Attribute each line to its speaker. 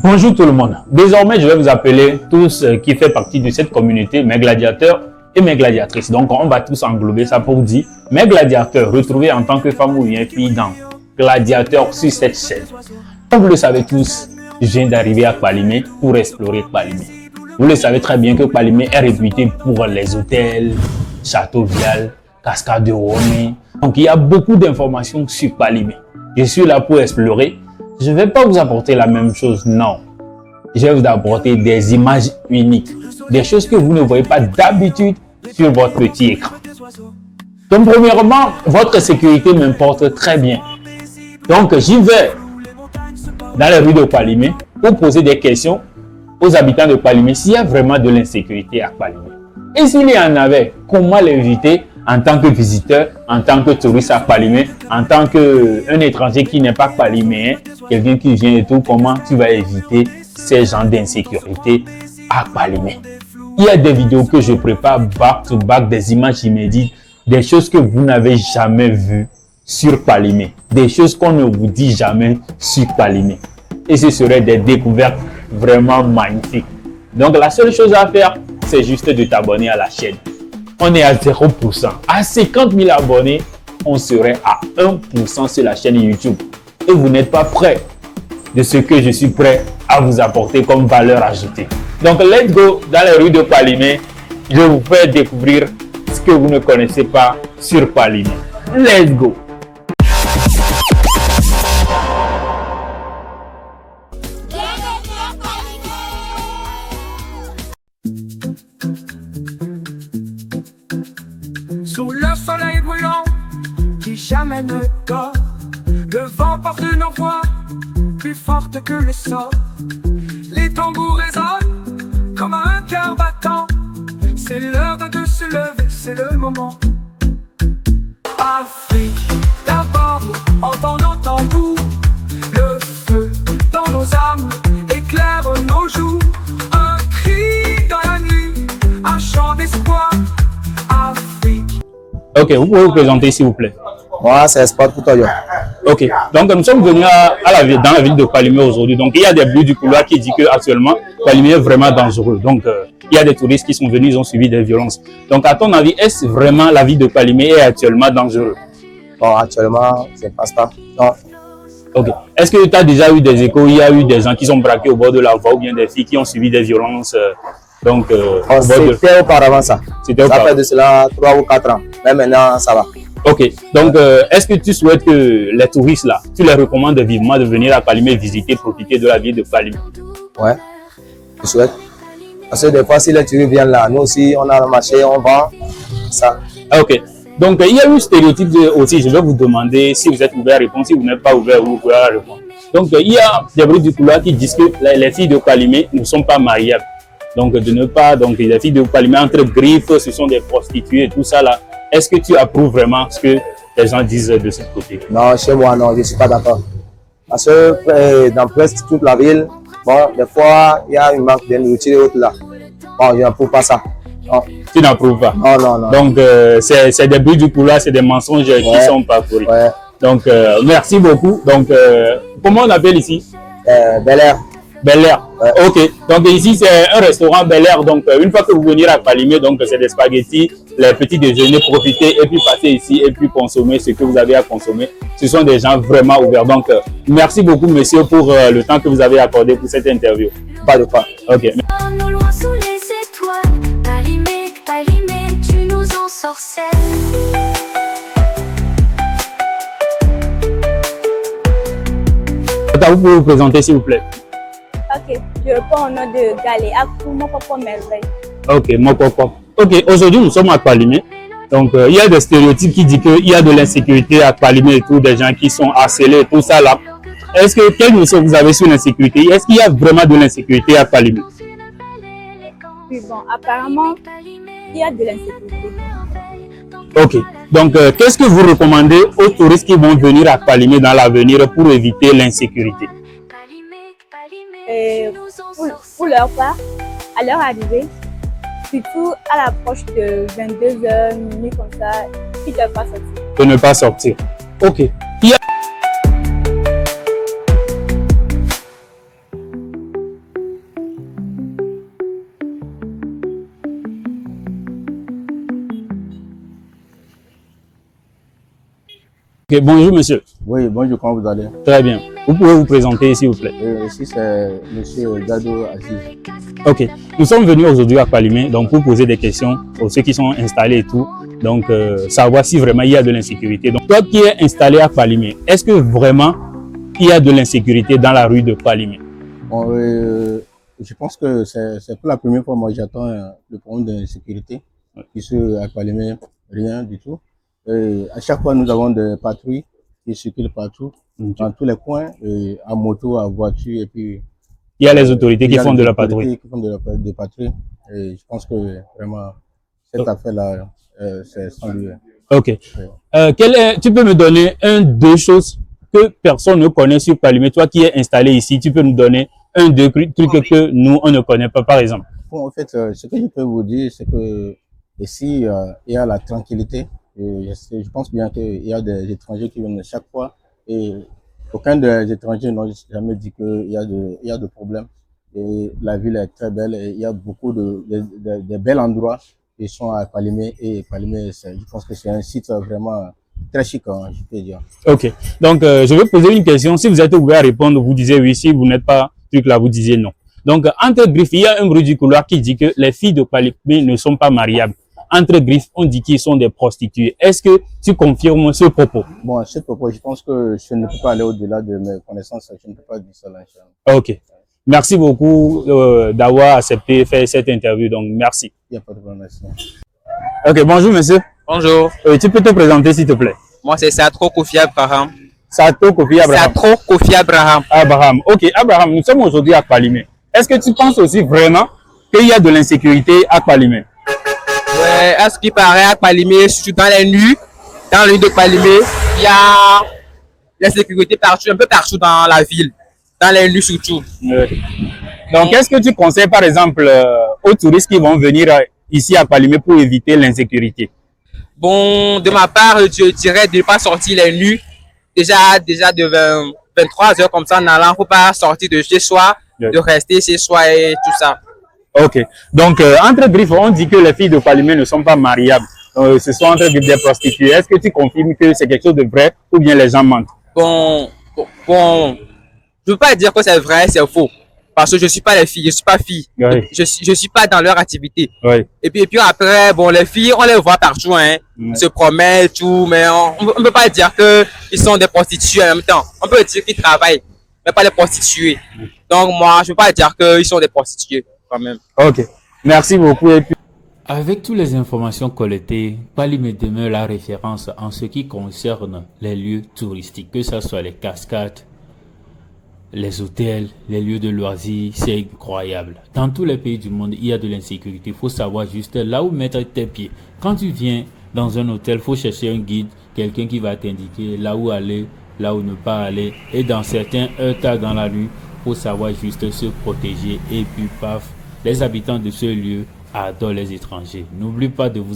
Speaker 1: Bonjour tout le monde. Désormais, je vais vous appeler tous qui fait partie de cette communauté, mes gladiateurs et mes gladiatrices. Donc, on va tous englober ça pour dire mes gladiateurs retrouvés en tant que femme ou bien fille dans Gladiateurs sur cette chaîne. Comme vous le savez tous, je viens d'arriver à Kpalimé pour explorer Kpalimé. Vous le savez très bien que Kpalimé est réputé pour les hôtels, châteaux Vial, cascade de Rome. Donc, il y a beaucoup d'informations sur Kpalimé. Je suis là pour explorer. Je ne vais pas vous apporter la même chose, non. Je vais vous apporter des images uniques, des choses que vous ne voyez pas d'habitude sur votre petit écran. Donc, premièrement, votre sécurité m'importe très bien. Donc, j'y vais dans les rues de Kpalimé pour poser des questions aux habitants de Kpalimé s'il y a vraiment de l'insécurité à Kpalimé. Et s'il y en avait, comment l'éviter en tant que visiteur, en tant que touriste à Kpalimé, en tant qu'un étranger qui n'est pas Kpaliméen, quelqu'un qui vient et tout, comment tu vas éviter ces genres d'insécurité à Kpalimé. Il y a des vidéos que je prépare back to back, des images inédites, des choses que vous n'avez jamais vues sur Kpalimé, des choses qu'on ne vous dit jamais sur Kpalimé. Et ce serait des découvertes vraiment magnifiques. Donc la seule chose à faire, c'est juste de t'abonner à la chaîne. On est à 0%. À 50 000 abonnés, on serait à 1% sur la chaîne YouTube. Et vous n'êtes pas prêt de ce que je suis prêt à vous apporter comme valeur ajoutée. Donc, let's go dans les rues de Kpalimé. Je vais vous faire découvrir ce que vous ne connaissez pas sur Kpalimé. Let's go!
Speaker 2: Sous le soleil brûlant qui jamais ne dort, le vent porte nos voix plus fortes que les sorts. Les tambours résonnent comme un cœur battant. C'est l'heure de se lever, c'est le moment. Afrique, d'abord, entend nos tambours. Le feu dans nos âmes éclaire nos jours. Un cri dans la nuit, un chant d'espoir. Afrique.
Speaker 1: Ok, vous pouvez vous présenter s'il vous plaît.
Speaker 3: Moi, c'est Sport Poutoyo.
Speaker 1: Ok, donc nous sommes venus dans la ville de Kpalimé aujourd'hui. Donc il y a des bruits du couloir qui disent qu'actuellement Kpalimé est vraiment dangereux. Donc il y a des touristes qui sont venus, ils ont subi des violences. Donc à ton avis, est-ce vraiment la ville de Kpalimé est actuellement dangereuse?
Speaker 3: Bon, actuellement, c'est pas ça. Non.
Speaker 1: Ok. Est-ce que tu as déjà eu des échos? Il y a eu des gens qui sont braqués au bord de la voie ou bien des filles qui ont subi des violences
Speaker 3: C'était auparavant ça.
Speaker 1: C'était
Speaker 3: Ça
Speaker 1: auparavant.
Speaker 3: fait de cela 3 ou 4 ans. Mais maintenant, ça va.
Speaker 1: Ok. Donc est-ce que tu souhaites que les touristes là, tu les recommandes vivement de venir à Kpalimé visiter, profiter de la ville de Kpalimé?
Speaker 3: Ouais, je souhaite. Parce que des fois, si les touristes viennent là, nous aussi, on a le marché, on vend. Ça.
Speaker 1: Ok. Donc, il y a un stéréotype aussi. Je vais vous demander si vous êtes ouvert à répondre. Si vous n'êtes pas ouvert, vous pouvez répondre. Donc, il y a des bruits du couloir qui disent que les filles de Kpalimé ne sont pas mariables. Donc, les filles de Kpalimé entre griffes, ce sont des prostituées et tout ça là. Est-ce que tu approuves vraiment ce que les gens disent de ce côté?
Speaker 3: Non, chez moi, non, je ne suis pas d'accord. Parce que dans presque toute la ville, bon, des fois, il y a une manque de nourriture et autres là. Bon, je n'approuve pas ça. Non.
Speaker 1: Tu n'approuves pas?
Speaker 3: Non, non, non.
Speaker 1: Donc, c'est des bruits du couloir, c'est des mensonges qui sont parcourus.
Speaker 3: Ouais.
Speaker 1: Donc, merci beaucoup. Donc, comment on appelle ici?
Speaker 3: Bel Air.
Speaker 1: Bel Air.
Speaker 3: Ouais.
Speaker 1: Ok. Donc ici c'est un restaurant Bel Air. Donc une fois que vous venez à Kpalimé, donc c'est des spaghettis, les petits déjeuners, profitez et puis passez ici et puis consommer ce que vous avez à consommer. Ce sont des gens vraiment ouverts. Donc merci beaucoup monsieur pour le temps que vous avez accordé pour cette interview.
Speaker 3: Pas de quoi.
Speaker 1: Ok.
Speaker 4: Nous loin sous les étoiles, Kpalimé, Kpalimé, tu nous ensorcelles.
Speaker 1: Vous pouvez vous présenter s'il vous plaît.
Speaker 5: Ok, je réponds au nom de Galé, Akou, mon papa merveille.
Speaker 1: Ok, mon papa. Ok, aujourd'hui nous sommes à Kpalimé. Donc il y a des stéréotypes qui disent qu'il y a de l'insécurité à Kpalimé et tout, des gens qui sont harcelés, tout ça là. Est-ce que quelle notion vous avez sur l'insécurité? Est-ce qu'il y a vraiment de l'insécurité à Kpalimé?
Speaker 5: Puis bon, apparemment, il y a de l'insécurité.
Speaker 1: Ok. Donc, qu'est-ce que vous recommandez aux touristes qui vont venir à Kpalimé dans l'avenir pour éviter l'insécurité?
Speaker 5: Pour leur part, à leur arrivée, surtout à l'approche de 22h, minuit comme ça, ils ne doivent pas sortir.
Speaker 1: De ne pas sortir. Ok. Il y a Ok, bonjour monsieur.
Speaker 6: Oui, bonjour, comment vous allez?
Speaker 1: Très bien. Vous pouvez vous présenter s'il vous plaît?
Speaker 6: Ici, c'est monsieur Gado Aziz.
Speaker 1: Ok, nous sommes venus aujourd'hui à Kpalimé donc pour poser des questions aux ceux qui sont installés et tout. Donc, savoir si vraiment il y a de l'insécurité. Donc, toi qui es installé à Kpalimé, est-ce que vraiment il y a de l'insécurité dans la rue de Kpalimé?
Speaker 6: Bon, je pense que c'est pour la première fois, moi j'attends le problème d'insécurité. Ici, à Kpalimé, rien du tout. À chaque fois, nous avons des patrouilles qui circulent partout, dans tous les coins, à moto, à voiture, et puis...
Speaker 1: Il y a les autorités qui font de la patrouille.
Speaker 6: Qui font des patrouilles. Et je pense que vraiment, cette affaire-là, c'est sans lui.
Speaker 1: Ok. Tu peux me donner deux choses que personne ne connaît sur Kpalimé. Toi qui es installé ici, tu peux nous donner deux trucs que nous, on ne connaît pas, par exemple.
Speaker 6: Bon, en fait, ce que je peux vous dire, c'est que ici, il y a la tranquillité. Et je pense bien qu'il y a des étrangers qui viennent chaque fois. Et aucun des étrangers n'a jamais dit qu'il y a de problèmes. Et la ville est très belle et il y a beaucoup de bels endroits qui sont à Kpalimé. Et Kpalimé, je pense que c'est un site vraiment très chic, hein, je peux dire.
Speaker 1: Ok. Donc, je vais poser une question. Si vous êtes ouvert à répondre, vous disiez oui. Si vous n'êtes pas truc là, vous disiez non. Donc, entre griffes, il y a un bruit du couloir qui dit que les filles de Kpalimé ne sont pas mariables. Entre griffes, on dit qu'ils sont des prostituées. Est-ce que tu confirmes ce propos?
Speaker 6: Bon, ce propos, je pense que je ne peux pas aller au-delà de mes connaissances. Je ne peux pas dire ça là.
Speaker 1: Ok. Merci beaucoup d'avoir accepté faire cette interview. Donc, merci.
Speaker 6: Il n'y a pas de problème, merci.
Speaker 1: Ok, bonjour monsieur.
Speaker 7: Bonjour.
Speaker 1: Tu peux te présenter s'il te plaît?
Speaker 7: Moi, c'est Satro Kofi Abraham.
Speaker 1: Satro Kofi Abraham.
Speaker 7: Satro Kofi Abraham.
Speaker 1: Abraham. Ok, Abraham, nous sommes aujourd'hui à Kpalimé. Est-ce que tu penses aussi vraiment qu'il y a de l'insécurité à Kpalimé?
Speaker 7: Ouais, à ce qui paraît, à Kpalimé, surtout dans les nuits de Kpalimé, il y a l'insécurité partout, un peu partout dans la ville. Dans les nuits surtout.
Speaker 1: Donc, est-ce que tu conseilles par exemple aux touristes qui vont venir ici à Kpalimé pour éviter l'insécurité?
Speaker 7: Bon, de ma part, je dirais de ne pas sortir les nuits. Déjà de 23 heures comme ça en allant, il ne faut pas sortir de chez soi, de rester chez soi et tout ça.
Speaker 1: Ok. Donc, entre griffes, on dit que les filles de Kpalimé ne sont pas mariables. Ce sont entre griffes des prostituées. Est-ce que tu confirmes que c'est quelque chose de vrai ou bien les gens mentent?
Speaker 7: Bon, je ne veux pas dire que c'est vrai, c'est faux. Parce que je ne suis pas les filles, je ne suis pas fille.
Speaker 1: Oui.
Speaker 7: Je suis pas dans leur activité.
Speaker 1: Oui.
Speaker 7: Et puis après, bon, les filles, on les voit partout, hein. Se promènent, tout, mais on ne peut pas dire qu'ils sont des prostituées en même temps. On peut dire qu'ils travaillent, mais pas des prostituées. Donc moi, je ne veux pas dire qu'ils sont des prostituées, quand même.
Speaker 1: Ok. Merci beaucoup. Et puis...
Speaker 8: Avec toutes les informations collectées, Kpalimé demeure la référence en ce qui concerne les lieux touristiques, que ce soit les cascades, les hôtels, les lieux de loisirs, c'est incroyable. Dans tous les pays du monde, il y a de l'insécurité. Il faut savoir juste là où mettre tes pieds. Quand tu viens dans un hôtel, il faut chercher un guide, quelqu'un qui va t'indiquer là où aller, là où ne pas aller. Et dans certains heures tard dans la nuit, il faut savoir juste se protéger. Et puis paf, les habitants de ce lieu adorent les étrangers. N'oublie pas de vous